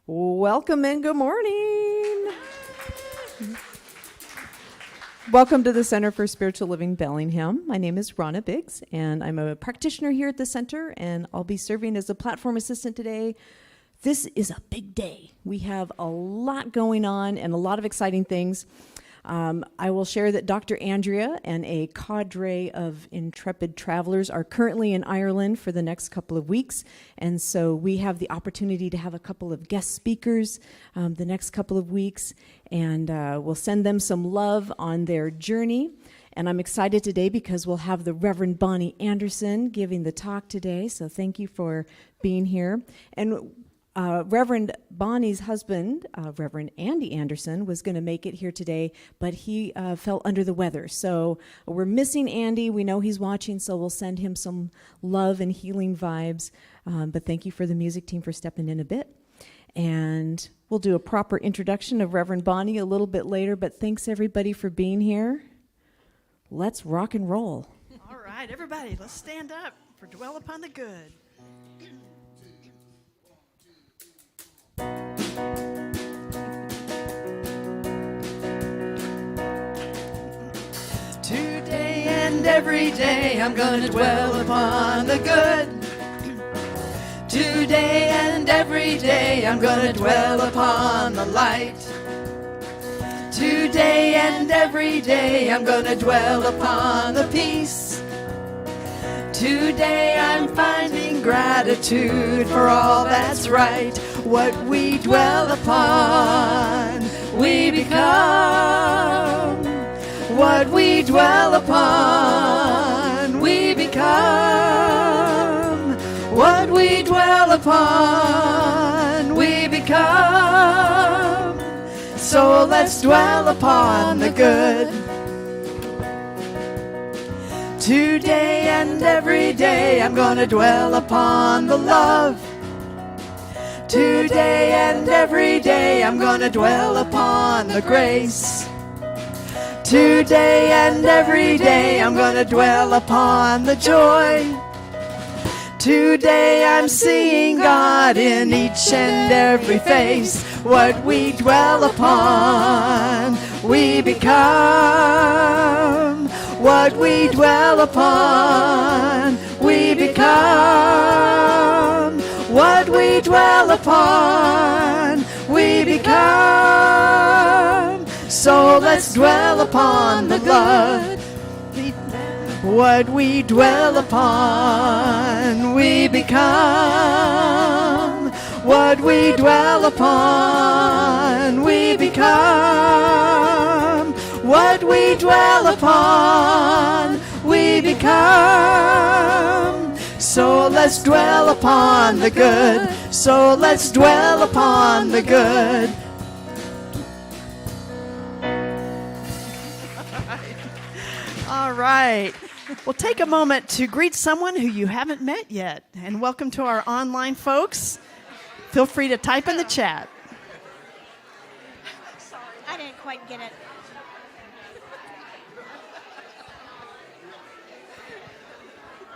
Welcome and good morning. Welcome to the Center for Spiritual Living Bellingham. My name is Ronna Biggs, and I'm a practitioner here at the center, and I'll be serving as a platform assistant today. This is a big day. We have a lot going on and a lot of exciting things. I will share that Dr. Andrea and a cadre of intrepid travelers are currently in Ireland for the next couple of weeks, and so we have the opportunity to have a couple of guest speakers the next couple of weeks, and we'll send them some love on their journey. And I'm excited today because we'll have the Reverend Bonnie Anderson giving the talk today, so thank you for being here. And Reverend Bonnie's husband, Reverend Andy Anderson, was going to make it here today, but he fell under the weather. So we're missing Andy. We know he's watching, so we'll send him some love and healing vibes. But thank you for the music team for stepping in a bit. And we'll do a proper introduction of Reverend Bonnie a little bit later, but thanks everybody for being here. Let's rock and roll. All right, everybody, let's stand up for Dwell Upon the Good. Today and every day I'm gonna dwell upon the good. Today and every day I'm gonna dwell upon the light. Today and every day I'm gonna dwell upon the peace. Today I'm finding gratitude for all that's right. What we dwell upon, we become. What we dwell upon, we become. What we dwell upon, we become. So let's dwell upon the good. Today and every day I'm gonna dwell upon the love. Today and every day I'm gonna dwell upon the grace. Today and every day I'm gonna dwell upon the joy. Today I'm seeing God in each and every face. What we dwell upon, we become. What we dwell upon, we become. What we dwell upon, we become. So let's dwell upon the good. What we dwell upon, we become. What we dwell upon, we become. What we dwell upon, we become. So let's dwell upon the good. So let's dwell upon the good. All right. Well, take a moment to greet someone who you haven't met yet. And welcome to our online folks. Feel free to type in the chat. Sorry, I didn't quite get it.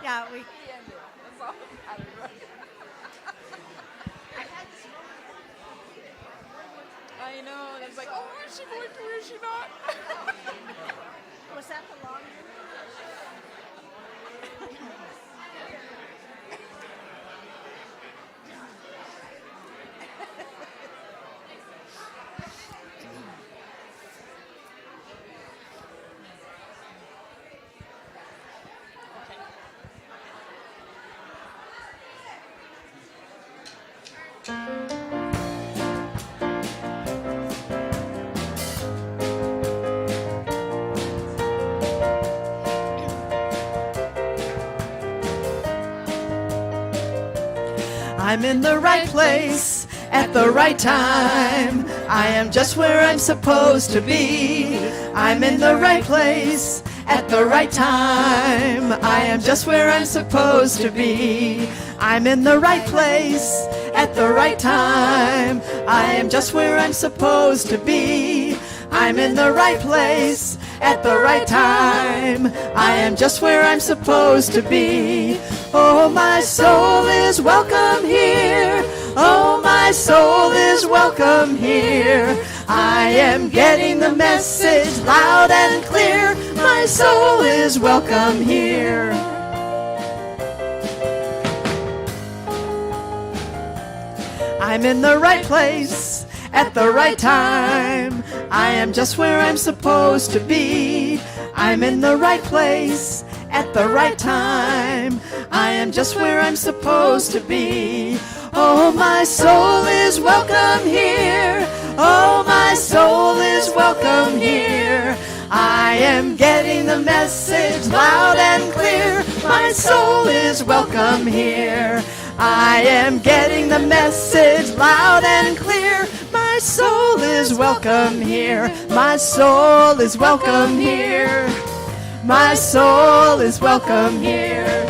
Yeah, we. I know, and it's like, oh, is she going to, or is she not? Was that the long one? I'm in the right place at the right time. I am just where I'm supposed to be. I'm in the right place at the right time. I am just where I'm supposed to be. I'm in the right place at the right time. I am just where I'm supposed to be. I'm in the right place at the right time. I am just where I'm supposed to be. Oh, my soul is welcome here. Oh, my soul is welcome here. I am getting the message loud and clear. My soul is welcome here. I'm in the right place at the right time. I am just where I'm supposed to be. I'm in the right place at the right time. I am just where I'm supposed to be. Oh, my soul is welcome here. Oh, my soul is welcome here. I am getting the message loud and clear. My soul is welcome here. I am getting the message loud and clear. My soul is welcome here. My soul is welcome here. My soul is welcome here.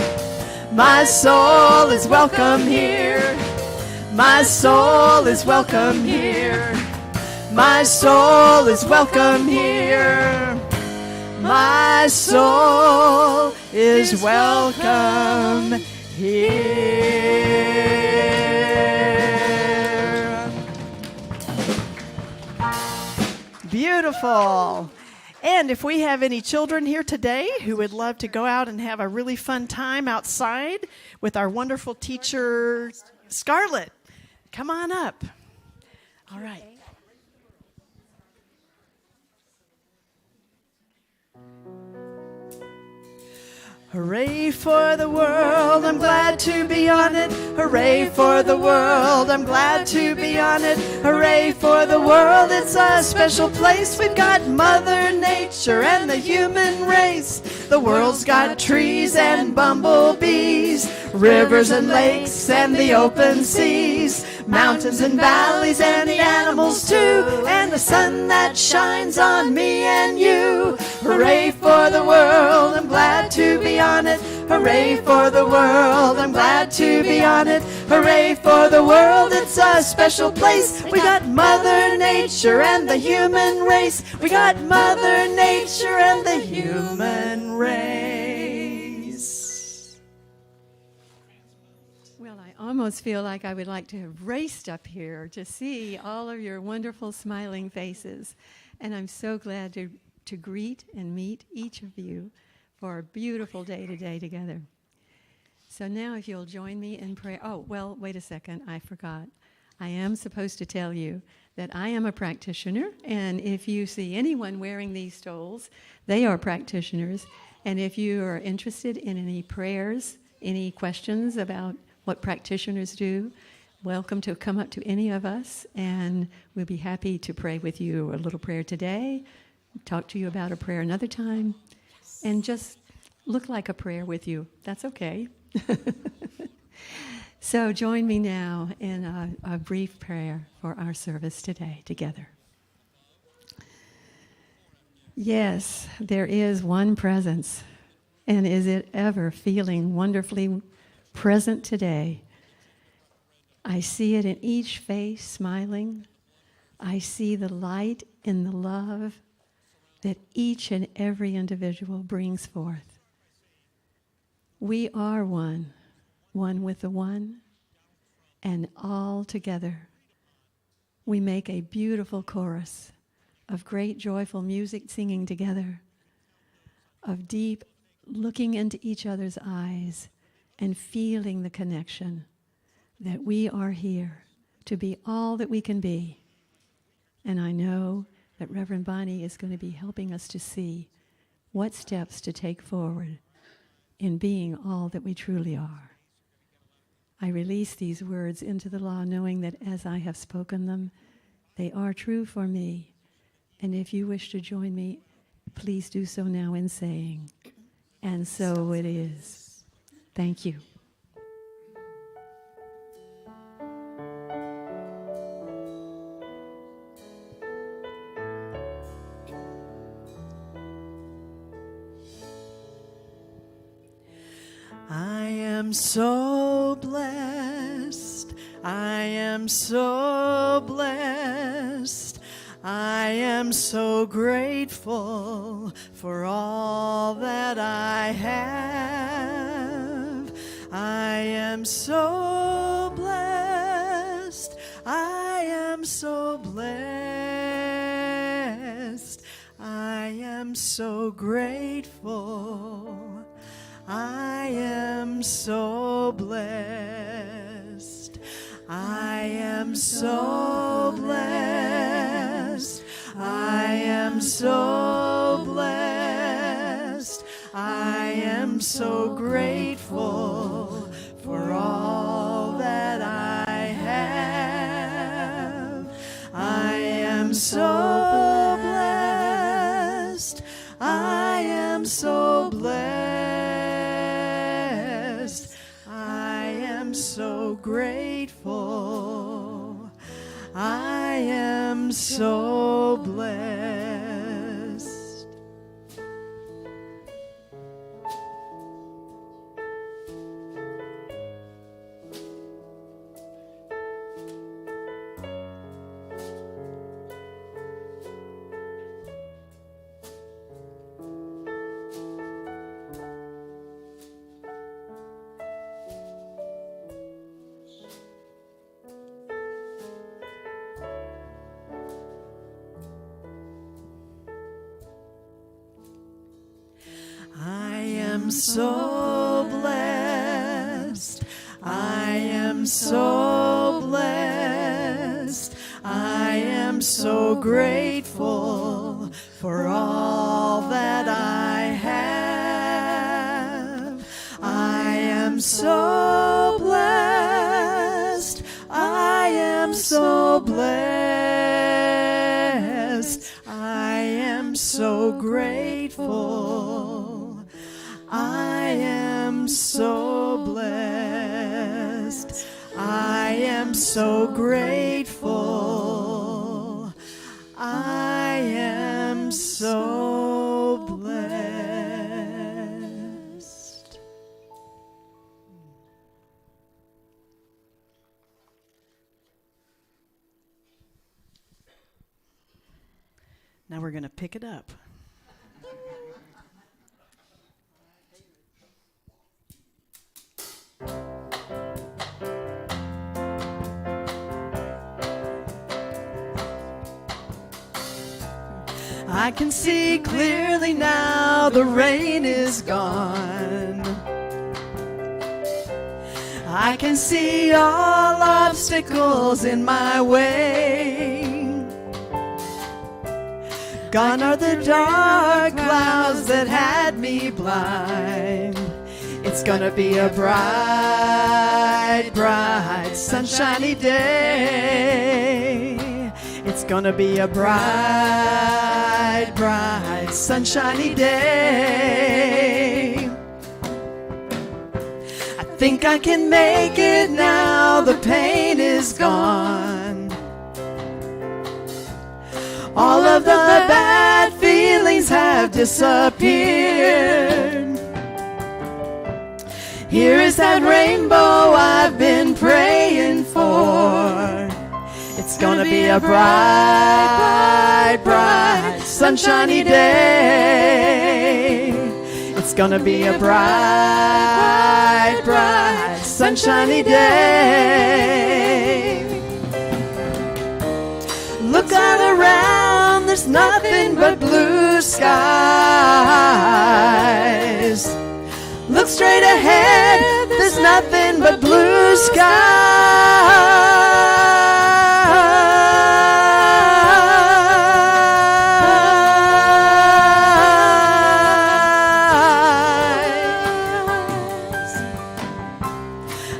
My soul is welcome here. My soul is welcome here. My soul is welcome here. My soul is welcome here. Beautiful. And if we have any children here today who would love to go out and have a really fun time outside with our wonderful teacher, Scarlett, come on up. All right. Hooray for the world, I'm glad to be on it. Hooray for the world, I'm glad to be on it. Hooray for the world, it's a special place. We've got Mother Nature and the human race. The world's got trees and bumblebees, rivers and lakes and the open seas, mountains and valleys and the animals too, and the sun that shines on me and you. Hooray for the world, I'm glad to be on it. Hooray for the world, I'm glad to be on it. Hooray for the world, it's a special place. We got Mother Nature and the human race. We got Mother Nature and the human race. Well, I almost feel like I would like to have raced up here to see all of your wonderful smiling faces. And I'm so glad to greet and meet each of you for a beautiful day today together. So now if you'll join me in prayer. Oh, well, wait a second, I forgot. I am supposed to tell you that I am a practitioner, and if you see anyone wearing these stoles, they are practitioners. And if you are interested in any prayers, any questions about what practitioners do, welcome to come up to any of us, and we'll be happy to pray with you a little prayer today, talk to you about a prayer another time, and just look like a prayer with you. That's okay. So join me now in a brief prayer for our service today together. Yes, there is one presence, and is it ever feeling wonderfully present today? I see it in each face smiling. I see the light in the love that each and every individual brings forth. We are one, one with the one, and all together we make a beautiful chorus of great joyful music singing together, of deep looking into each other's eyes and feeling the connection that we are here to be all that we can be. And I know that Reverend Bonnie is going to be helping us to see what steps to take forward in being all that we truly are. I release these words into the law, knowing that as I have spoken them, they are true for me. And if you wish to join me, please do so now in saying, and so it is. Thank you. I am so blessed. I am so blessed. I am so grateful for all that I have. I am so blessed. I am so blessed. I am so grateful. I am so blessed. I am so blessed. I am so blessed. I am so grateful for all that I have. I am so blessed. I am so blessed. I am so grateful. I am so blessed. I am so blessed. I am so blessed. I am so grateful for all that I have. I am so blessed. I am so blessed. I am so grateful. I am so blessed. I am so grateful. I am so blessed. Now we're going to pick it up. I can see clearly now the rain is gone. I can see all obstacles in my way. Gone are the dark clouds that had me blind. It's gonna be a bright, bright, sunshiny day. It's gonna be a bright, bright, sunshiny day. I think I can make it now, the pain is gone. All of the bad feelings have disappeared. Here is that rainbow I've been praying for. It's gonna be a bright, bright, sunshiny day. It's gonna be a bright, bright, sunshiny day. Look out around, there's nothing but blue skies. Look straight ahead, there's nothing but blue skies.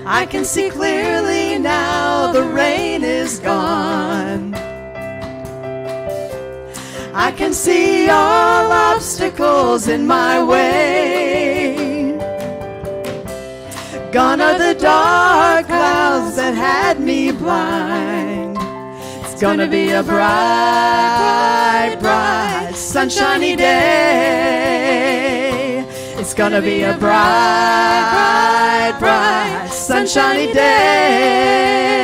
I can see clearly now, the rain is gone. I can see all obstacles in my way. Gone are the dark clouds that had me blind. It's gonna be a bright, bright, sunshiny day. It's gonna be a bright, bright, sunshiny day.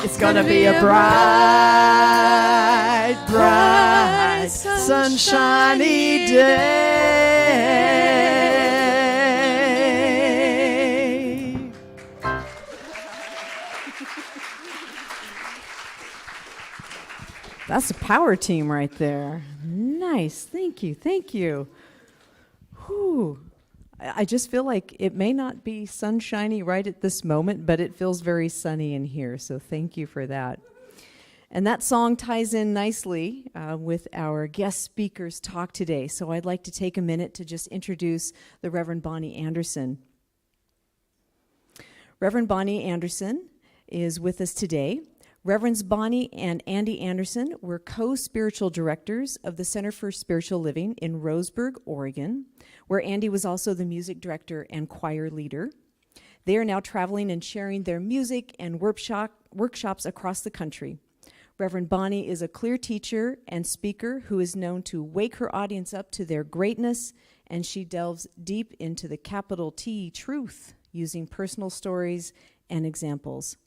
It's gonna be a bright, bright, sunshiny day. That's a power team right there. Nice. Thank you. Thank you. Whew. I just feel like it may not be sunshiny right at this moment, but it feels very sunny in here. So thank you for that. And that song ties in nicely with our guest speaker's talk today. So I'd like to take a minute to just introduce the Reverend Bonnie Anderson. Reverend Bonnie Anderson is with us today. Reverends Bonnie and Andy Anderson were co-spiritual directors of the Center for Spiritual Living in Roseburg, Oregon, where Andy was also the music director and choir leader. They are now traveling and sharing their music and workshops across the country. Reverend Bonnie is a clear teacher and speaker who is known to wake her audience up to their greatness, and she delves deep into the capital T truth using personal stories and examples.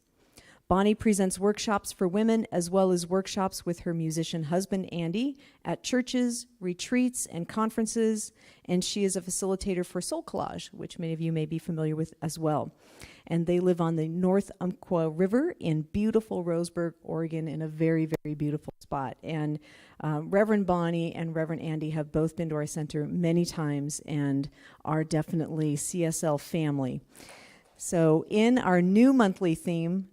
Bonnie presents workshops for women as well as workshops with her musician husband, Andy, at churches, retreats, and conferences, and she is a facilitator for Soul Collage, which many of you may be familiar with as well. And they live on the North Umpqua River in beautiful Roseburg, Oregon, in a very, very beautiful spot. And Reverend Bonnie and Reverend Andy have both been to our center many times and are definitely CSL family. So in our new monthly theme,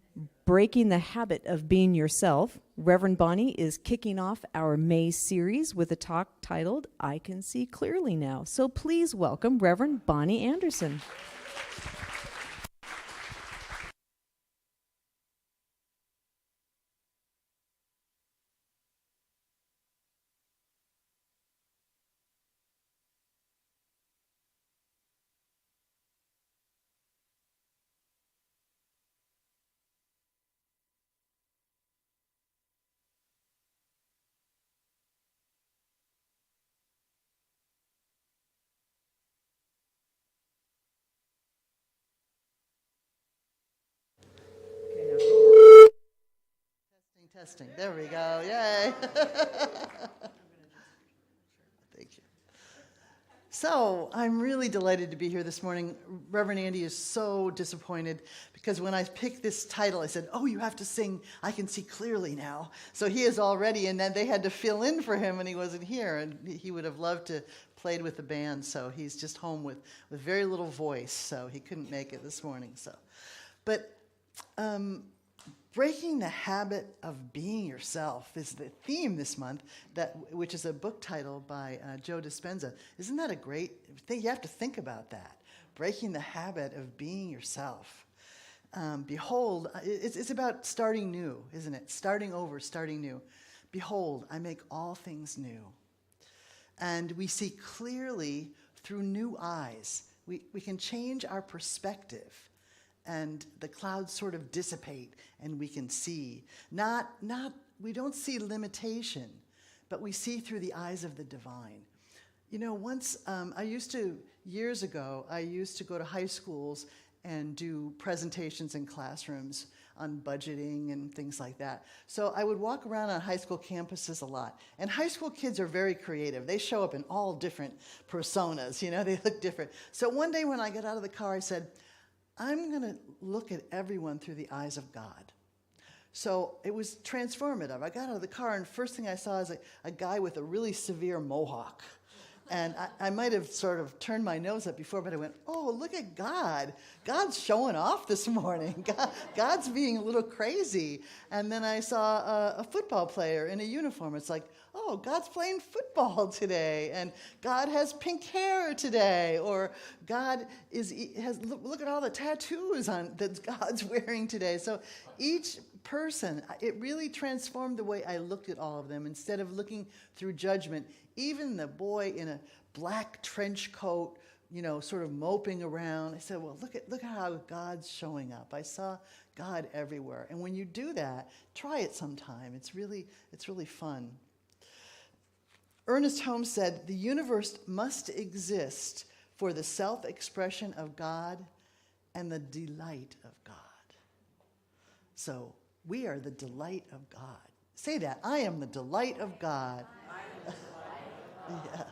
Breaking the Habit of Being Yourself, Reverend Bonnie is kicking off our May series with a talk titled, I Can See Clearly Now. So please welcome Reverend Bonnie Anderson. Testing. There we go. Yay. Thank you. So I'm really delighted to be here this morning. Reverend Andy is so disappointed because when I picked this title, I said, oh, you have to sing I Can See Clearly Now. So he is all ready, and then they had to fill in for him, and he wasn't here, and he would have loved to played with the band, so he's just home with very little voice, so he couldn't make it this morning. But Breaking the Habit of Being Yourself is the theme this month, which is a book title by Joe Dispenza. Isn't that a great thing? You have to think about that. Breaking the habit of being yourself. Behold, it's about starting new, isn't it? Starting over, starting new. Behold, I make all things new. And we see clearly through new eyes. We can change our perspective, and the clouds sort of dissipate, and we can see. We don't see limitation, but we see through the eyes of the divine. You know, once, years ago, I used to go to high schools and do presentations in classrooms on budgeting and things like that. So I would walk around on high school campuses a lot. And high school kids are very creative. They show up in all different personas, you know, they look different. So one day when I got out of the car, I said, I'm going to look at everyone through the eyes of God. So it was transformative. I got out of the car, and first thing I saw is a guy with a really severe mohawk. And I might have sort of turned my nose up before, but I went, oh, look at God. God's showing off this morning. God's being a little crazy. And then I saw a football player in a uniform. It's like, oh, God's playing football today. And God has pink hair today. Or God look at all the tattoos that God's wearing today. So each person, it really transformed the way I looked at all of them. Instead of looking through judgment, even the boy in a black trench coat, you know, sort of moping around, I said, well, look at how God's showing up. I saw God everywhere. And when you do that, try it sometime. It's really fun. Ernest Holmes said, the universe must exist for the self-expression of God and the delight of God. So we are the delight of God. Say that. I am the delight of God. Yes.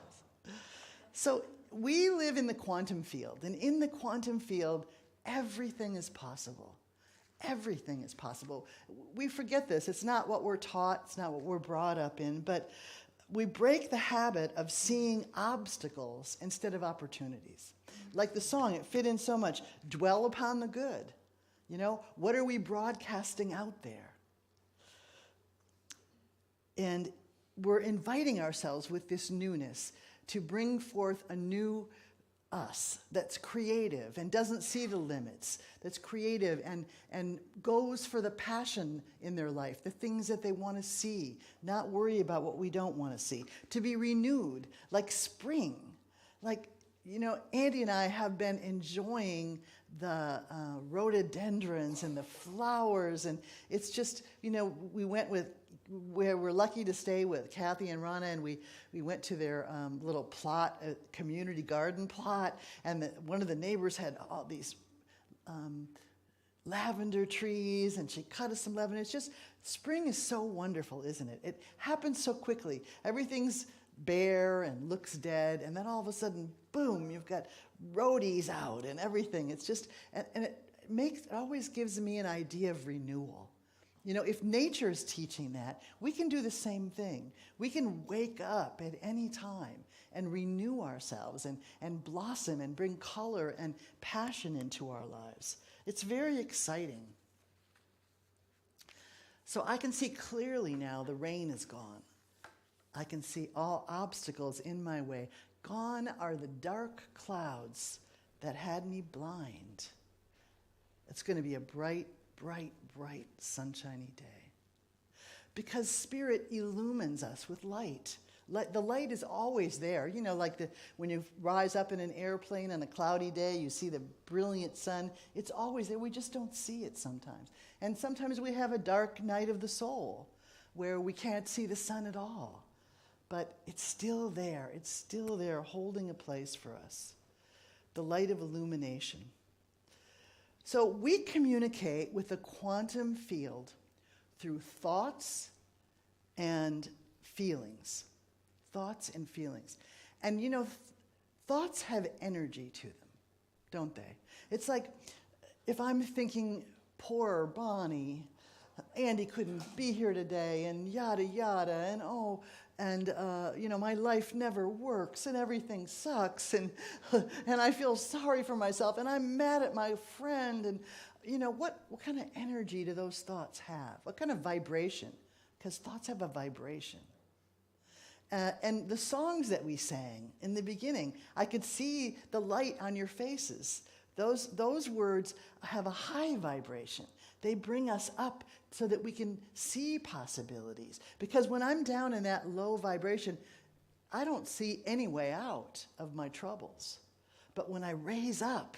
So we live in the quantum field, and in the quantum field, everything is possible. Everything is possible. We forget this. It's not what we're taught, it's not what we're brought up in, but we break the habit of seeing obstacles instead of opportunities. Like the song, it fit in so much. Dwell upon the good. You know, what are we broadcasting out there? And we're inviting ourselves with this newness to bring forth a new us that's creative and doesn't see the limits, that's creative and goes for the passion in their life, the things that they want to see, not worry about what we don't want to see, to be renewed like spring. Like, you know, Andy and I have been enjoying the rhododendrons and the flowers, and it's just, you know, we went with, where we're lucky to stay with Kathy and Rana, and we went to their little plot, community garden plot, and one of the neighbors had all these lavender trees, and she cut us some lavender. It's just, spring is so wonderful, isn't it? It happens so quickly. Everything's bare and looks dead, and then all of a sudden, boom, you've got roadies out and everything. It's just, and it always gives me an idea of renewal. You know, if nature is teaching that, we can do the same thing. We can wake up at any time and renew ourselves and blossom and bring color and passion into our lives. It's very exciting. So I can see clearly now the rain is gone. I can see all obstacles in my way. Gone are the dark clouds that had me blind. It's going to be a bright, bright, bright, sunshiny day. Because Spirit illumines us with light. The light is always there. You know, like when you rise up in an airplane on a cloudy day, you see the brilliant sun. It's always there. We just don't see it sometimes. And sometimes we have a dark night of the soul where we can't see the sun at all. But it's still there. It's still there holding a place for us. The light of illumination. So we communicate with the quantum field through thoughts and feelings. Thoughts and feelings. And you know, thoughts have energy to them, don't they? It's like if I'm thinking, poor Bonnie, Andy couldn't be here today, and yada, yada, and you know, my life never works, and everything sucks, and I feel sorry for myself, and I'm mad at my friend, and, you know, what kind of energy do those thoughts have? What kind of vibration? Because thoughts have a vibration. And the songs that we sang in the beginning, I could see the light on your faces. Those words have a high vibration. They bring us up so that we can see possibilities. Because when I'm down in that low vibration, I don't see any way out of my troubles. But when I raise up,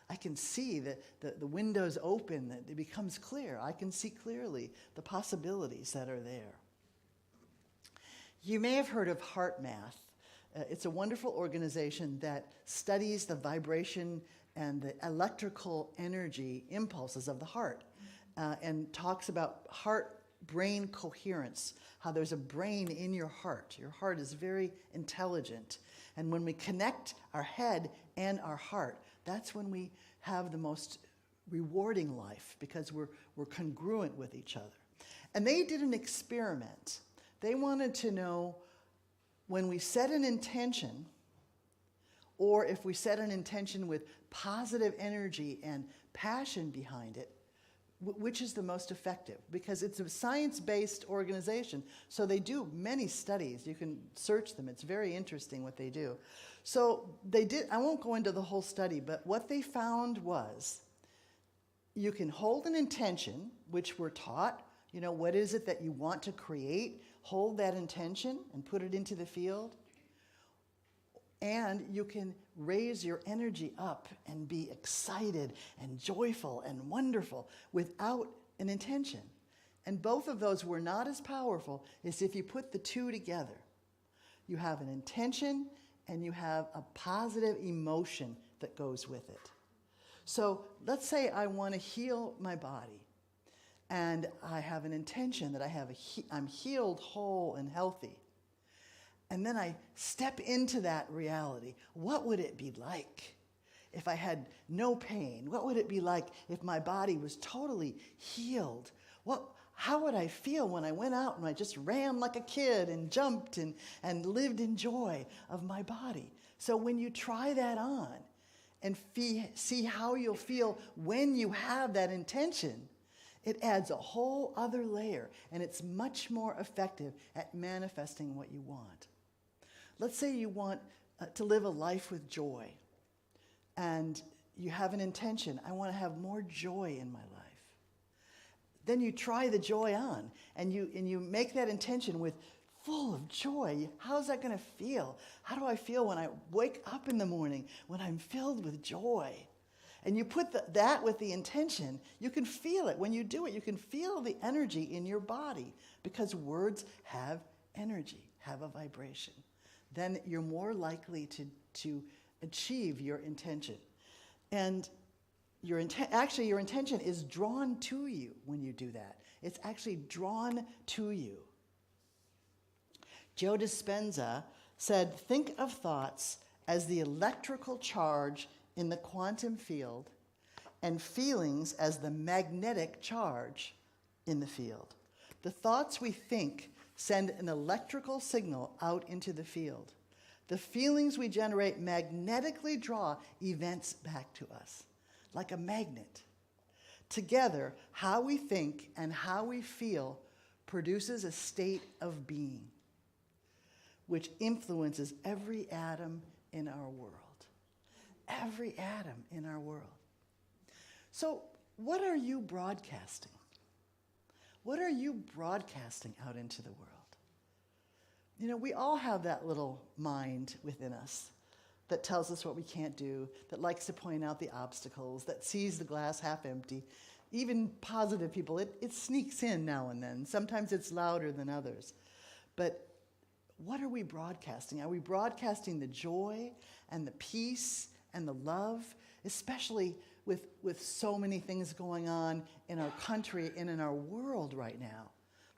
I can see that the windows open, that it becomes clear. I can see clearly the possibilities that are there. You may have heard of HeartMath. It's a wonderful organization that studies the vibration and the electrical energy impulses of the heart, and talks about heart-brain coherence, how there's a brain in your heart. Your heart is very intelligent. And when we connect our head and our heart, that's when we have the most rewarding life, because we're congruent with each other. And they did an experiment. They wanted to know, when we set an intention, or if we set an intention with positive energy and passion behind it, which is the most effective? Because it's a science-based organization, so they do many studies. You can search them. It's very interesting what they do. So they did, I won't go into the whole study, but what they found was you can hold an intention, which we're taught. You know, what is it that you want to create? Hold that intention and put it into the field. And you can raise your energy up and be excited and joyful and wonderful without an intention. And both of those were not as powerful as if you put the two together. You have an intention and you have a positive emotion that goes with it. So let's say I want to heal my body. And I have an intention that I'm healed, whole, and healthy. And then I step into that reality. What would it be like if I had no pain? What would it be like if my body was totally healed? How would I feel when I went out and I just ran like a kid and jumped and lived in joy of my body? So when you try that on and see how you'll feel when you have that intention, it adds a whole other layer, and it's much more effective at manifesting what you want. Let's say you want to live a life with joy, and you have an intention, I want to have more joy in my life. Then you try the joy on, and you make that intention with full of joy. How's that going to feel? How do I feel when I wake up in the morning, when I'm filled with joy? And you put that with the intention, you can feel it. When you do it, you can feel the energy in your body, because words have energy, have a vibration. Then you're more likely to achieve your intention. And your intention is drawn to you when you do that. It's actually drawn to you. Joe Dispenza said, think of thoughts as the electrical charge in the quantum field and feelings as the magnetic charge in the field. The thoughts we think send an electrical signal out into the field. The feelings we generate magnetically draw events back to us, like a magnet. Together, how we think and how we feel produces a state of being, which influences every atom in our world. Every atom in our world. So, what are you broadcasting? What are you broadcasting out into the world? You know, we all have that little mind within us that tells us what we can't do, that likes to point out the obstacles, that sees the glass half empty. Even positive people, it sneaks in now and then. Sometimes it's louder than others. But what are we broadcasting? Are we broadcasting the joy and the peace and the love, especially with so many things going on in our country and in our world right now?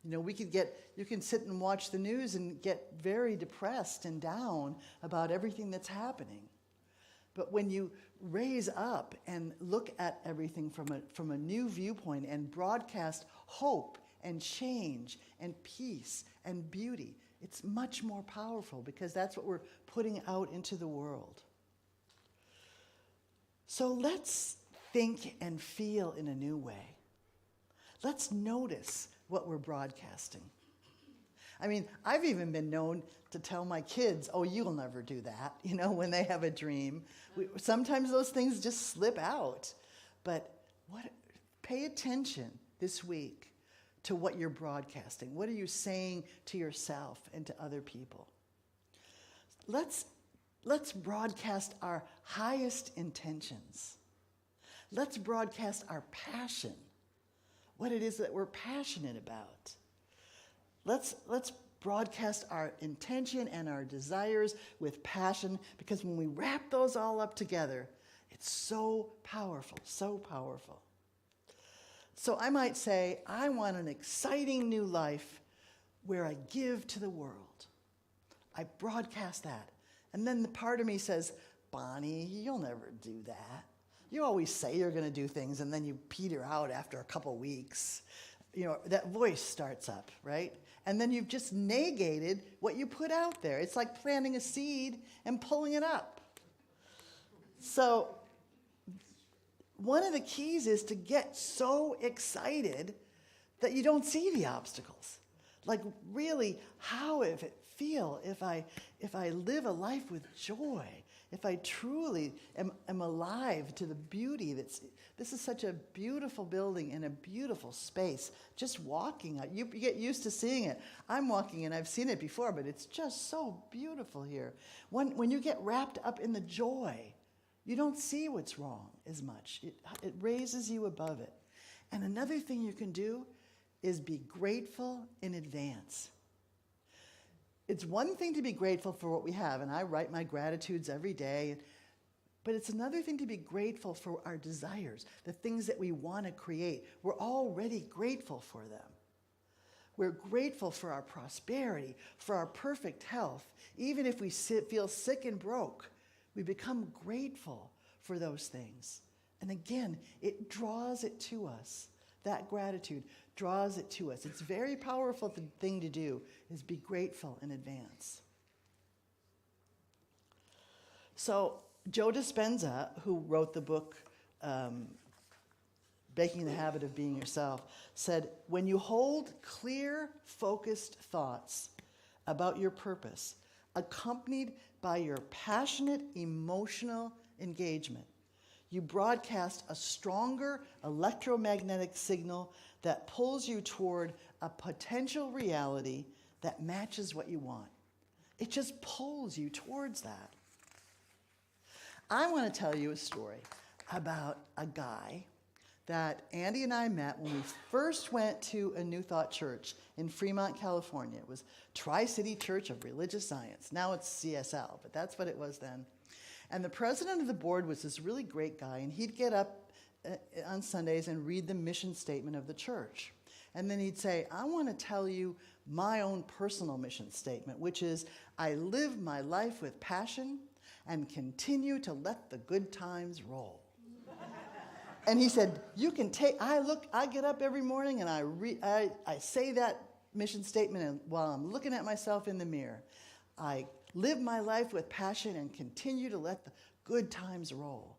You know, you can sit and watch the news and get very depressed and down about everything that's happening. But when you raise up and look at everything from a new viewpoint and broadcast hope and change and peace and beauty, it's much more powerful, because that's what we're putting out into the world. So let's think and feel in a new way. Let's notice what we're broadcasting. I mean, I've even been known to tell my kids, oh, you'll never do that, you know, when they have a dream. Sometimes those things just slip out. But pay attention this week to what you're broadcasting. What are you saying to yourself and to other people? Let's broadcast our highest intentions. Let's broadcast our passion, what it is that we're passionate about. Let's broadcast our intention and our desires with passion, because when we wrap those all up together, it's so powerful, so powerful. So I might say, I want an exciting new life where I give to the world. I broadcast that. And then the part of me says, Bonnie, you'll never do that. You always say you're going to do things, and then you peter out after a couple weeks. You know, that voice starts up, right? And then you've just negated what you put out there. It's like planting a seed and pulling it up. So one of the keys is to get so excited that you don't see the obstacles. Like, really, how would it feel if I live a life with joy, if I truly am alive to the beauty this is such a beautiful building in a beautiful space. Just walking out, you get used to seeing it. I'm walking and I've seen it before, but it's just so beautiful here. When you get wrapped up in the joy, you don't see what's wrong as much. It raises you above it. And another thing you can do is be grateful in advance. It's one thing to be grateful for what we have, and I write my gratitudes every day, but it's another thing to be grateful for our desires, the things that we want to create. We're already grateful for them. We're grateful for our prosperity, for our perfect health. Even if we feel sick and broke, we become grateful for those things. And again, it draws it to us. That gratitude draws it to us. It's a very powerful thing to do, is be grateful in advance. So Joe Dispenza, who wrote the book Breaking the Habit of Being Yourself, said, when you hold clear, focused thoughts about your purpose, accompanied by your passionate emotional engagement, you broadcast a stronger electromagnetic signal that pulls you toward a potential reality that matches what you want. It just pulls you towards that. I want to tell you a story about a guy that Andy and I met when we first went to a New Thought church in Fremont, California. It was Tri-City Church of Religious Science. Now it's CSL, but that's what it was then. And the president of the board was this really great guy, and he'd get up on Sundays and read the mission statement of the church. And then he'd say, I want to tell you my own personal mission statement, which is, I live my life with passion and continue to let the good times roll. And he said, you can take, I get up every morning and I say that mission statement, and while I'm looking at myself in the mirror, I live my life with passion and continue to let the good times roll.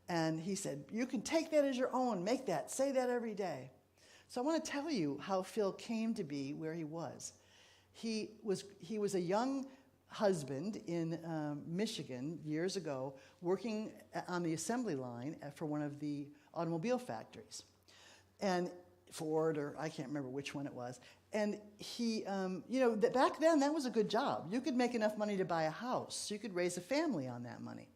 And he said, you can take that as your own, make that, say that every day. So I want to tell you how Phil came to be where he was. He was a young husband in Michigan years ago, working on the assembly line for one of the automobile factories. And Ford, or I can't remember which one it was. And he, back then that was a good job. You could make enough money to buy a house. You could raise a family on that money.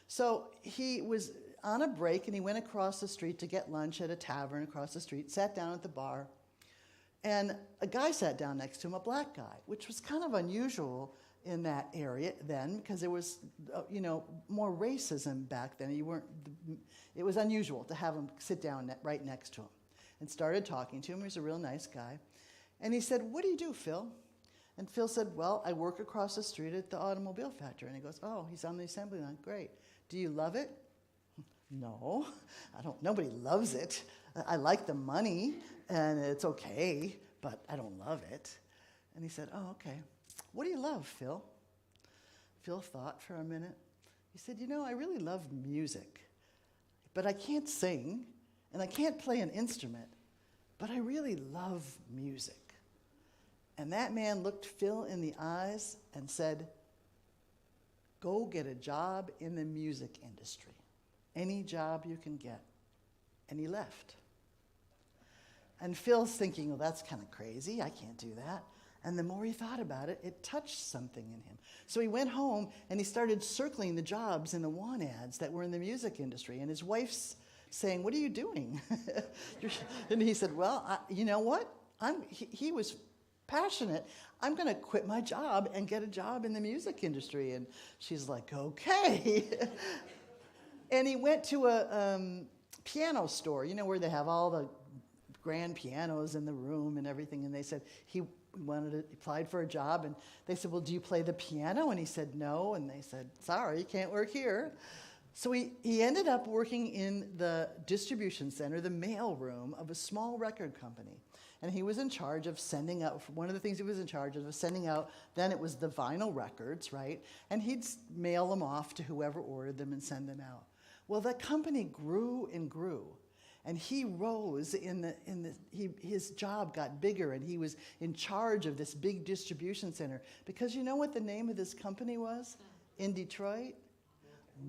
So he was on a break and he went across the street to get lunch at a tavern across the street, sat down at the bar, and a guy sat down next to him, a black guy, which was kind of unusual in that area then, because there was, more racism back then. It was unusual to have him sit down right next to him, and started talking to him. He was a real nice guy. And he said, what do you do, Phil? And Phil said, well, I work across the street at the automobile factory. And he goes, oh, he's on the assembly line. Great. Do you love it? No, I don't. Nobody loves it. I like the money, and it's okay, but I don't love it. And he said, oh, okay. What do you love, Phil? Phil thought for a minute. He said, I really love music, but I can't sing, and I can't play an instrument, but I really love music. And that man looked Phil in the eyes and said, go get a job in the music industry. Any job you can get. And he left. And Phil's thinking, well, that's kind of crazy. I can't do that. And the more he thought about it, it touched something in him. So he went home and he started circling the jobs in the want ads that were in the music industry. And his wife's saying, what are you doing? And he said, well, you know what? He was passionate. I'm going to quit my job and get a job in the music industry. And she's like, okay. And he went to a piano store, where they have all the grand pianos in the room and everything. And they said he applied for a job. And they said, well, do you play the piano? And he said, no. And they said, sorry, you can't work here. So he ended up working in the distribution center, the mail room of a small record company. And he was in charge of sending out, one of the things he was in charge of was sending out, then it was the vinyl records, right? And he'd mail them off to whoever ordered them and send them out. Well, that company grew and grew. And he rose his job got bigger, and he was in charge of this big distribution center. Because you know what the name of this company was in Detroit?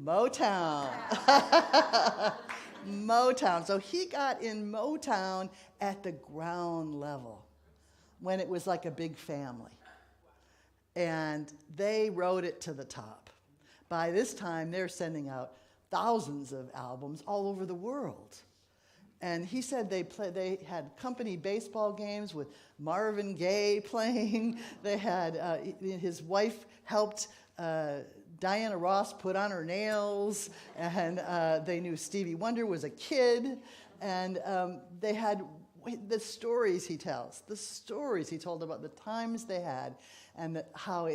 Motown. Motown. So he got in Motown at the ground level when it was like a big family. And they rode it to the top. By this time, they're sending out thousands of albums all over the world. And he said they had company baseball games with Marvin Gaye playing. They had his wife helped Diana Ross put on her nails, and they knew Stevie Wonder was a kid, and they had the stories he tells, the stories he told about the times they had, and how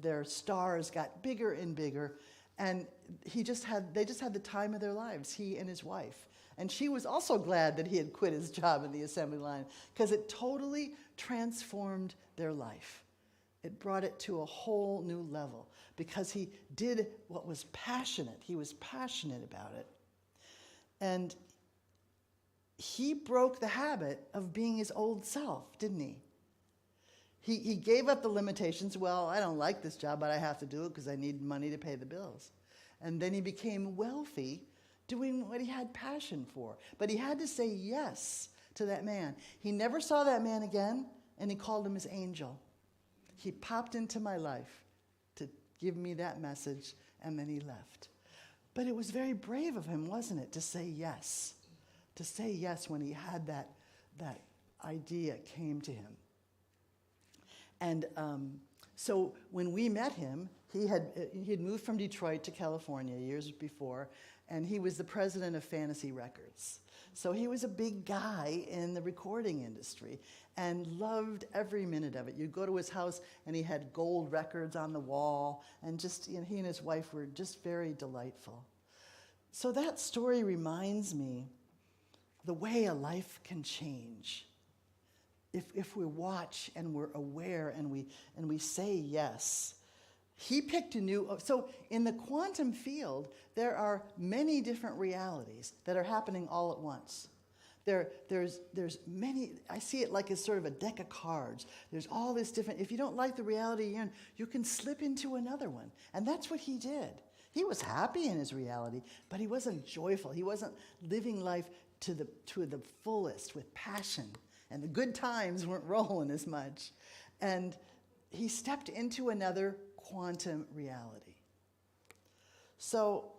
their stars got bigger and bigger. And they just had the time of their lives, he and his wife. And she was also glad that he had quit his job in the assembly line, because it totally transformed their life. It brought it to a whole new level, because he did what was passionate. He was passionate about it. And he broke the habit of being his old self, didn't he? He gave up the limitations. Well, I don't like this job, but I have to do it because I need money to pay the bills. And then he became wealthy doing what he had passion for. But he had to say yes to that man. He never saw that man again, and he called him his angel. He popped into my life to give me that message, and then he left. But it was very brave of him, wasn't it, to say yes. To say yes when he had that idea came to him. And so when we met him, he had moved from Detroit to California years before, and he was the president of Fantasy Records. So he was a big guy in the recording industry and loved every minute of it. You'd go to his house, and he had gold records on the wall, and just he and his wife were just very delightful. So that story reminds me the way a life can change. If we watch and we're aware and we say yes. He picked a new, so in the quantum field, there are many different realities that are happening all at once. There's many, I see it like as sort of a deck of cards. There's all this different, if you don't like the reality you're in, you can slip into another one. And that's what he did. He was happy in his reality, but he wasn't joyful. He wasn't living life to the fullest with passion. And the good times weren't rolling as much. And he stepped into another quantum reality. So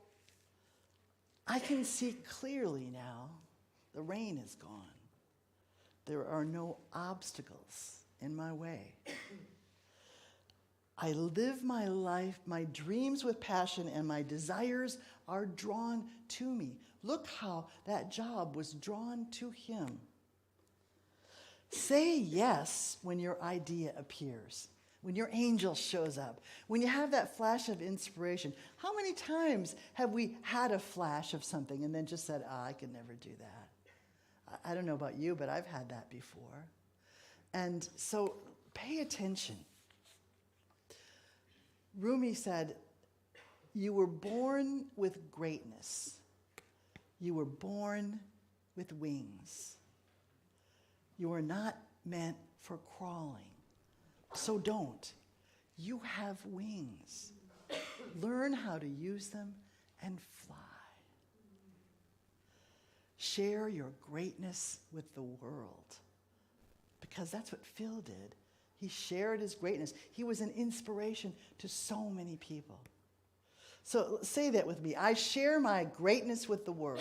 I can see clearly now, the rain is gone. There are no obstacles in my way. I live my life, my dreams with passion, and my desires are drawn to me. Look how that job was drawn to him. Say yes when your idea appears, when your angel shows up, when you have that flash of inspiration. How many times have we had a flash of something and then just said, I could never do that? I don't know about you, but I've had that before. And so pay attention. Rumi said, you were born with greatness. You were born with wings. You are not meant for crawling. So don't. You have wings. Learn how to use them and fly. Share your greatness with the world. Because that's what Phil did. He shared his greatness. He was an inspiration to so many people. So say that with me. I share my greatness with the world.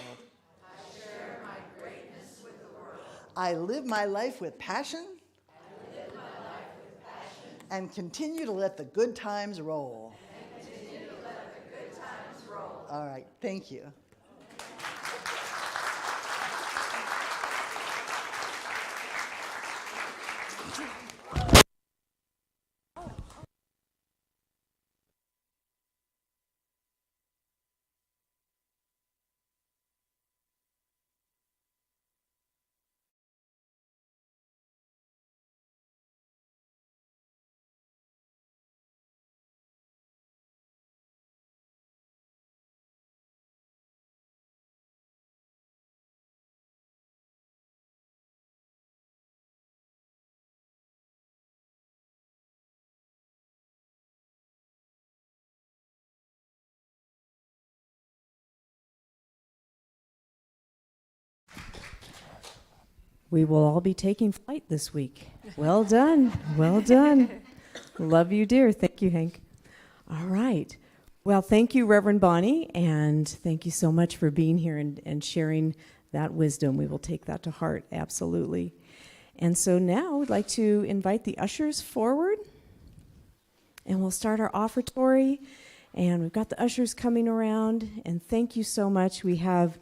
I share my greatness with the world. I live my life with passion. I live my life with passion. And continue to let the good times roll. And continue to let the good times roll. All right. Thank you. We will all be taking flight this week. Well done. Well done. Love you, dear. Thank you, Hank. All right. Well, thank you, Reverend Bonnie, and thank you so much for being here and sharing that wisdom. We will take that to heart, absolutely. And so now we'd like to invite the ushers forward, and we'll start our offertory. And we've got the ushers coming around, and thank you so much. We have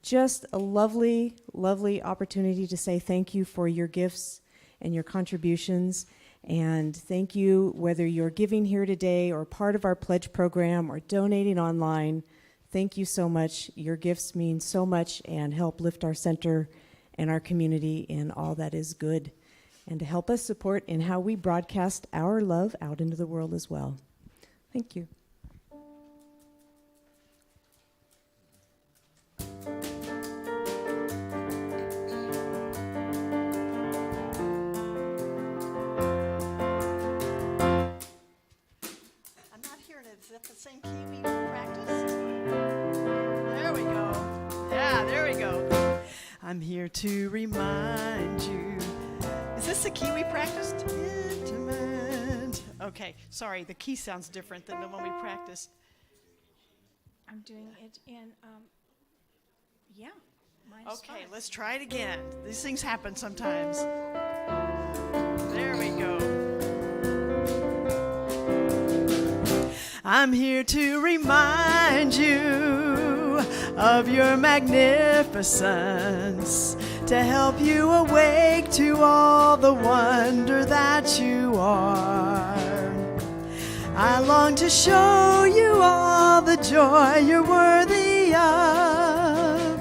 just a lovely, lovely opportunity to say thank you for your gifts and your contributions. And thank you, whether you're giving here today or part of our pledge program or donating online. Thank you so much. Your gifts mean so much and help lift our center and our community in all that is good, and to help us support in how we broadcast our love out into the world as well. Thank you. I'm not hearing it. Is that the same key we practiced? There we go. Yeah, there we go. I'm here to remind you. Is this the key we practiced? Intimate. Okay, sorry, the key sounds different than the one we practiced. I'm doing it in, yeah. Mine's Okay, fine. let's try it again. These things happen sometimes. There we go. I'm here to remind you of your magnificence, to help you awake to all the wonder that you are. I long to show you all the joy you're worthy of.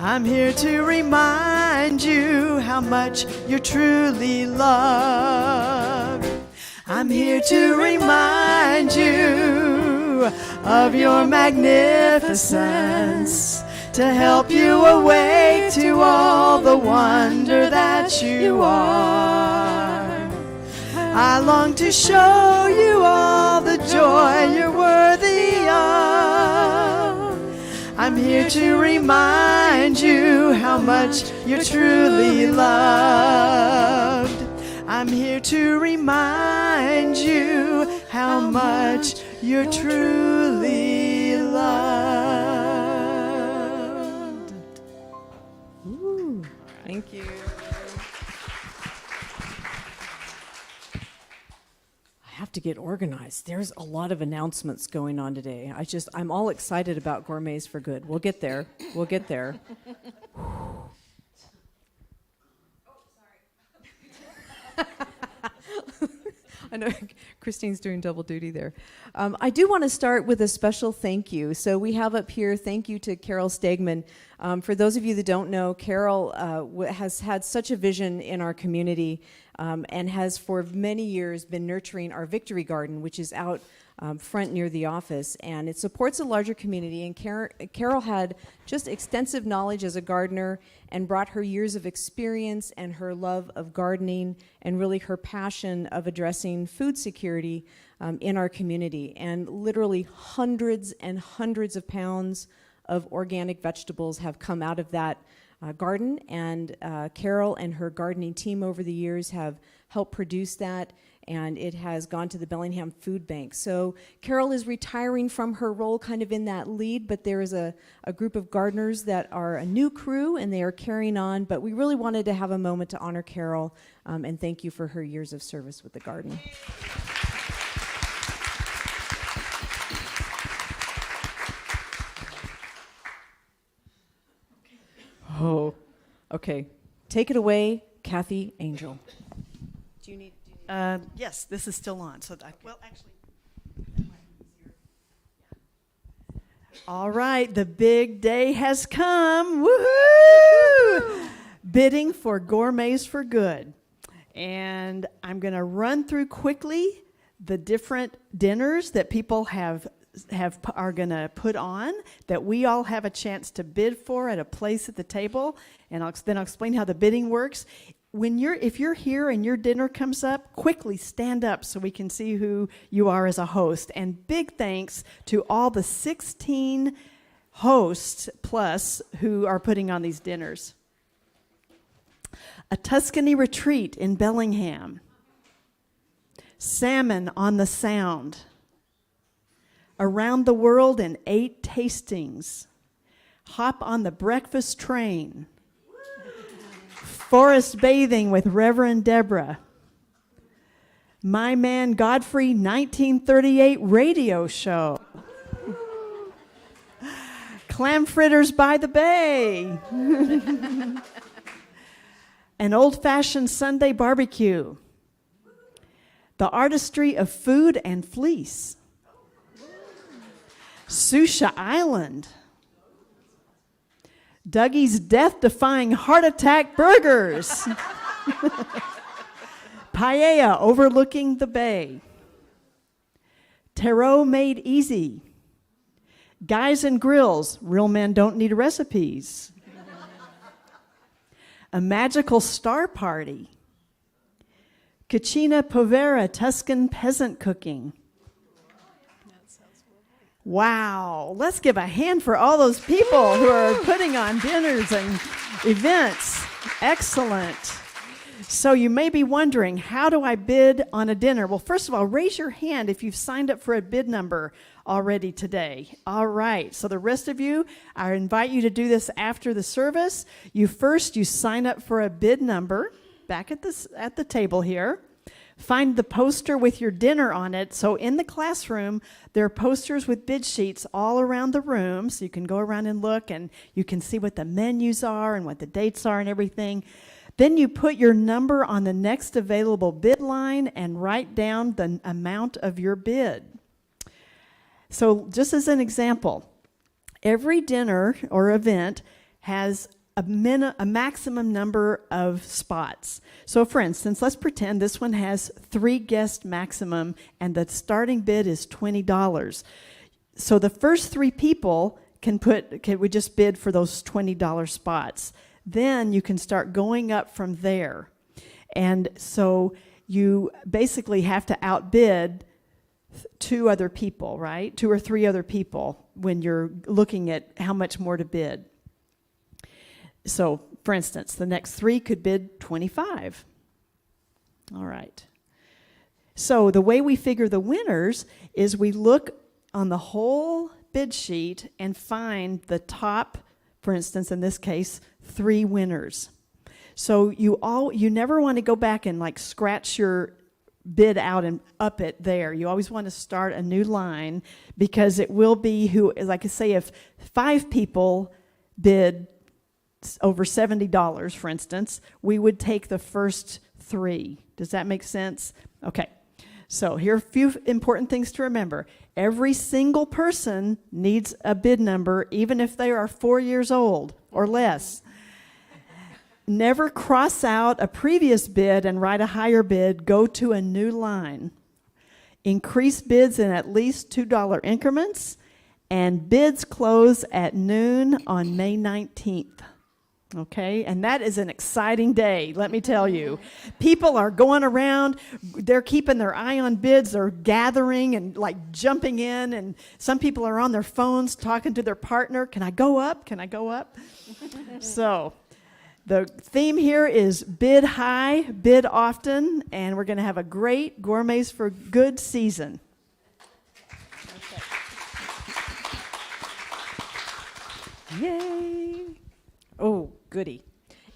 I'm here to remind you how much you're truly loved. I'm here to remind you of your magnificence, to help you awake to all the wonder that you are. I long to show you all the joy you're worthy of. I'm here to remind you how much you're truly loved. I'm here to remind you how much you're truly loved. Ooh, thank you. I have to get organized. There's a lot of announcements going on today. I'm all excited about Gourmets for Good. We'll get there. We'll get there. I know Christine's doing double duty there. I do want to start with a special thank you. So we have up here, thank you to Carol Stegman. For those of you that don't know, Carol has had such a vision in our community and has for many years been nurturing our Victory Garden, which is out front near the office, and it supports a larger community. And Carol had just extensive knowledge as a gardener and brought her years of experience and her love of gardening and really her passion of addressing food security in our community. And literally hundreds and hundreds of pounds of organic vegetables have come out of that garden, and Carol and her gardening team over the years have helped produce that, and it has gone to the Bellingham Food Bank. So Carol is retiring from her role kind of in that lead, but there is a group of gardeners that are a new crew, and they are carrying on, but we really wanted to have a moment to honor Carol and thank you for her years of service with the garden. Oh, okay. Take it away, Kathy Angel. Do you need Yes, this is still on. So, well, actually. All right, the big day has come. Woohoo! Bidding for Gourmets for Good. And I'm going to run through quickly the different dinners that people are going to put on that we all have a chance to bid for at a place at the table, and then I'll explain how the bidding works. If you're here and your dinner comes up, quickly stand up so we can see who you are as a host. And big thanks to all the 16 hosts plus who are putting on these dinners. A Tuscany retreat in Bellingham. Salmon on the Sound. Around the world in 8 tastings. Hop on the breakfast train. Forest bathing with Reverend Deborah. My Man Godfrey 1938 radio show. Clam fritters by the bay. An old-fashioned Sunday barbecue. The Artistry of Food and Fleece. Susha Island. Dougie's Death-Defying Heart Attack Burgers. Paella overlooking the bay. Tarot Made Easy. Guys and Grills, Real Men Don't Need Recipes. A Magical Star Party. Cucina Povera Tuscan Peasant Cooking. Wow, let's give a hand for all those people who are putting on dinners and events. Excellent. So you may be wondering, how do I bid on a dinner? Well, first of all, raise your hand if you've signed up for a bid number already today. All right, so the rest of you, I invite you to do this after the service. You sign up for a bid number back at the table here. Find the poster with your dinner on it. So in the classroom, there are posters with bid sheets all around the room, so you can go around and look, and you can see what the menus are and what the dates are and everything. Then you put your number on the next available bid line and write down the amount of your bid. So just as an example, every dinner or event has a maximum number of spots. So for instance, let's pretend this one has 3 guest maximum and the starting bid is $20. So the first 3 people can we just bid for those $20 spots. Then you can start going up from there. And so you basically have to outbid 2 other people, right? 2 or 3 other people when you're looking at how much more to bid. So, for instance, the next 3 could bid 25. All right. So the way we figure the winners is we look on the whole bid sheet and find the top, for instance, in this case, 3 winners. So you never want to go back and like scratch your bid out and up it there. You always want to start a new line, because it will be like I say, if 5 people bid over $70, for instance, we would take the first 3. Does that make sense? Okay. So here are a few important things to remember. Every single person needs a bid number, even if they are 4 years old or less. Never cross out a previous bid and write a higher bid. Go to a new line. Increase bids in at least $2 increments, and bids close at noon on May 19th. Okay, and that is an exciting day, let me tell you. People are going around, they're keeping their eye on bids, they're gathering and like jumping in, and some people are on their phones talking to their partner. Can I go up? Can I go up? So the theme here is bid high, bid often, and we're going to have a great Gourmets for Good season. Okay. Yay! Oh, goody.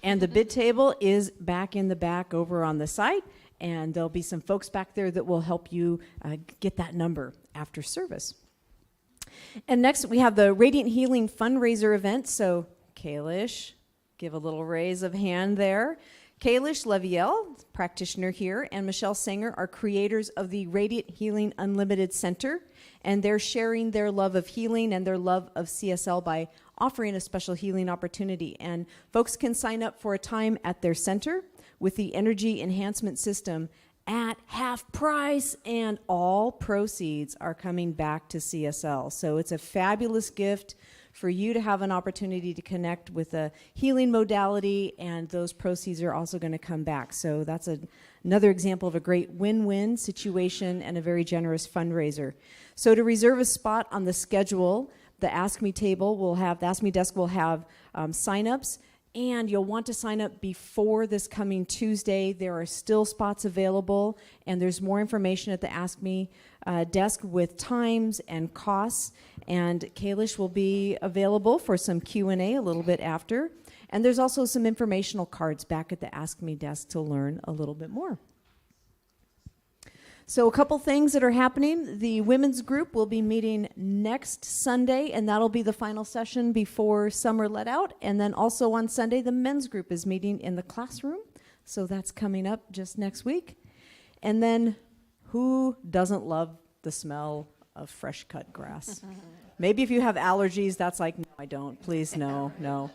And the bid table is back in the back over on the site, and there'll be some folks back there that will help you get that number after service. And next, we have the Radiant Healing fundraiser event. So, Kalish, give a little raise of hand there. Kalish Leviel, practitioner here, and Michelle Sanger are creators of the Radiant Healing Unlimited Center, and they're sharing their love of healing and their love of CSL by offering a special healing opportunity. And folks can sign up for a time at their center with the energy enhancement system at half price, and all proceeds are coming back to CSL. So it's a fabulous gift for you to have an opportunity to connect with a healing modality, and those proceeds are also going to come back. So that's another example of a great win-win situation and a very generous fundraiser. So to reserve a spot on the schedule, the Ask Me table will have, the Ask Me desk will have sign-ups, and you'll want to sign up before this coming Tuesday. There are still spots available, and there's more information at the Ask Me desk with times and costs, and Kalish will be available for some Q&A a little bit after. And there's also some informational cards back at the Ask Me desk to learn a little bit more. So a couple things that are happening. The women's group will be meeting next Sunday, and that'll be the final session before summer let out. And then also on Sunday, the men's group is meeting in the classroom. So that's coming up just next week. And then Who doesn't love the smell of fresh cut grass? Maybe if you have allergies, that's like, no, I don't. Please, no, no.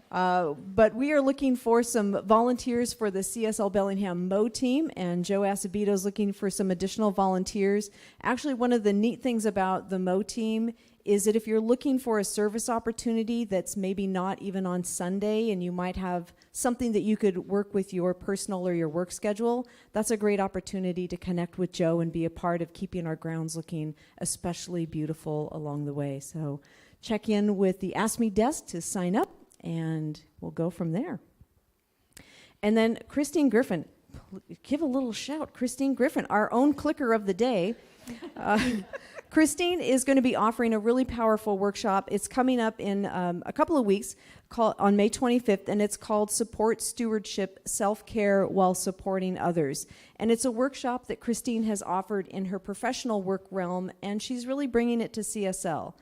But we are looking for some volunteers for the CSL Bellingham Mow team, and Joe Acevedo is looking for some additional volunteers. Actually, one of the neat things about the Mow team is that if you're looking for a service opportunity that's maybe not even on Sunday, and you might have something that you could work with your personal or your work schedule, that's a great opportunity to connect with Joe and be a part of keeping our grounds looking especially beautiful along the way. So check in with the Ask Me desk to sign up, and we'll go from there. And then Christine Griffin, give a little shout. Christine Griffin, our own clicker of the day. Christine is going to be offering a really powerful workshop. It's coming up in a couple of weeks on May 25th, and it's called Support Stewardship Self-Care While Supporting Others. And it's a workshop that Christine has offered in her professional work realm, and she's really bringing it to CSL.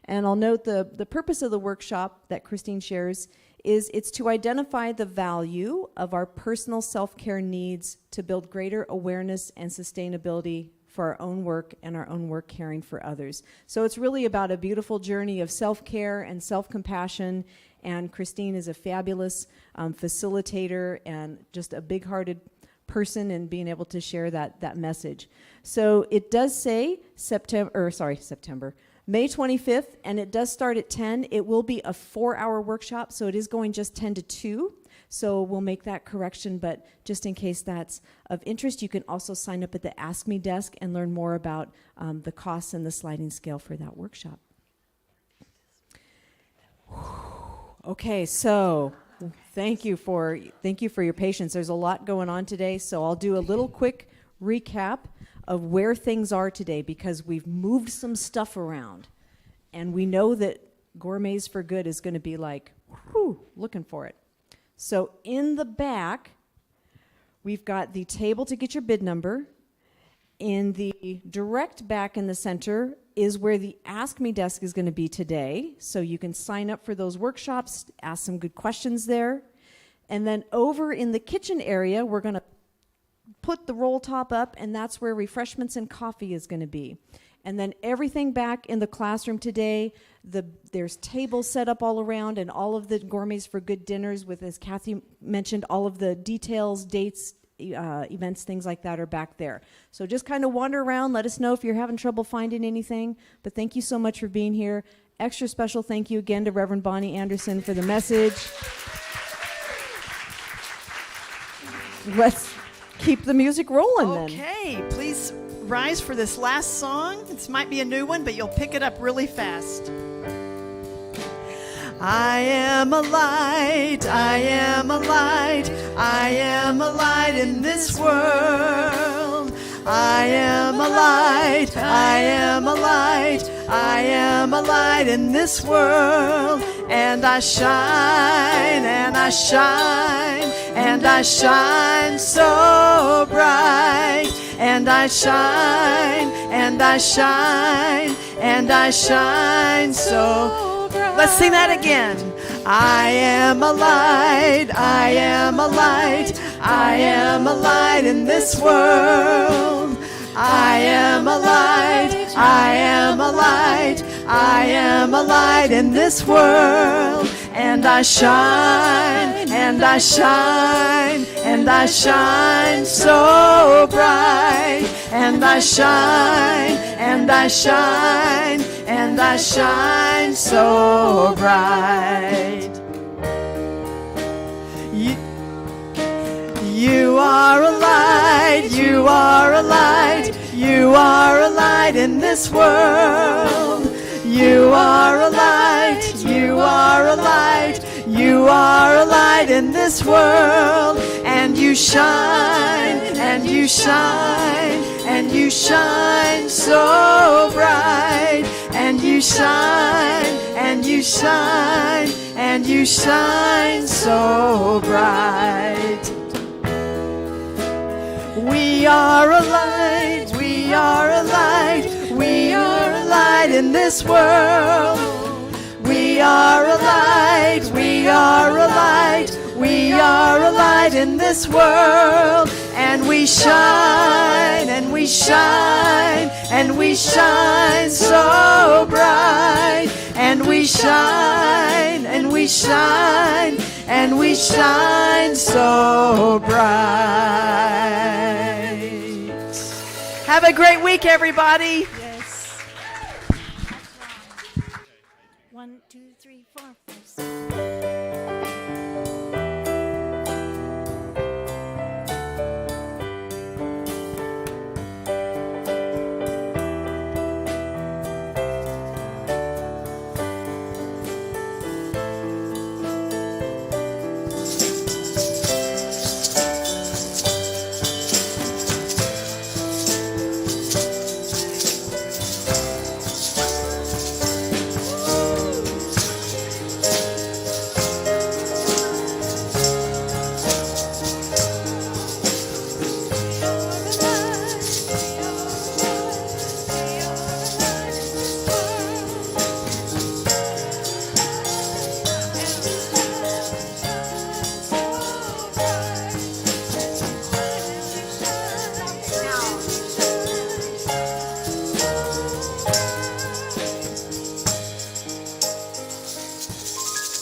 And I'll note the purpose of the workshop that Christine shares is it's to identify the value of our personal self-care needs to build greater awareness and sustainability for our own work and our own work caring for others. So it's really about a beautiful journey of self-care and self-compassion, and Christine is a fabulous facilitator and just a big-hearted person in being able to share that message. So it does say May 25th, and it does start at 10. It will be a 4-hour workshop, so it is going just 10 to 2. So we'll make that correction, but just in case that's of interest, you can also sign up at the Ask Me desk and learn more about the costs and the sliding scale for that workshop. Okay, so thank you for your patience. There's a lot going on today, so I'll do a little quick recap of where things are today, because we've moved some stuff around, and we know that Gourmets for Good is going to be like, whew, looking for it. So in the back, we've got the table to get your bid number. In the direct back in the center is where the Ask Me desk is going to be today. So you can sign up for those workshops, ask some good questions there. And then over in the kitchen area, we're going to put the roll top up, and that's where refreshments and coffee is going to be. And then everything back in the classroom today, there's tables set up all around, and all of the Gourmets for Good dinners with, as Kathy mentioned, all of the details, dates, events, things like that are back there. So just kind of wander around. Let us know if you're having trouble finding anything. But thank you so much for being here. Extra special thank you again to Reverend Bonnie Anderson for the message. Let's keep the music rolling then. Okay, please rise for this last song. This might be a new one, but you'll pick it up really fast. I am a light, I am a light, I am a light in this world. I am a light, I am a light, I am a light in this world. And I shine, and I shine, and I shine so bright. And I shine, and I shine, and I shine so bright. Let's sing that again. I am a light, I am a light, I am a light in this world. I am a light, I am a light, I am a light in this world. And I shine, and I shine, and I shine so bright. And I shine, and I shine, and I shine so bright. You are a light, you are a light, you are a light in this world. You are a light, you are a light, you are a light in this world. And you shine, and you shine, and you shine so bright. And you shine, and you shine, and you shine so bright. We are a light, we are a light, we are a light in this world. We are a light, we are a light, we are a light in this world. And we shine, and we shine, we shine so bright, and we shine, and we shine, and we shine so bright. Have a great week, everybody. Yes. 1, 2,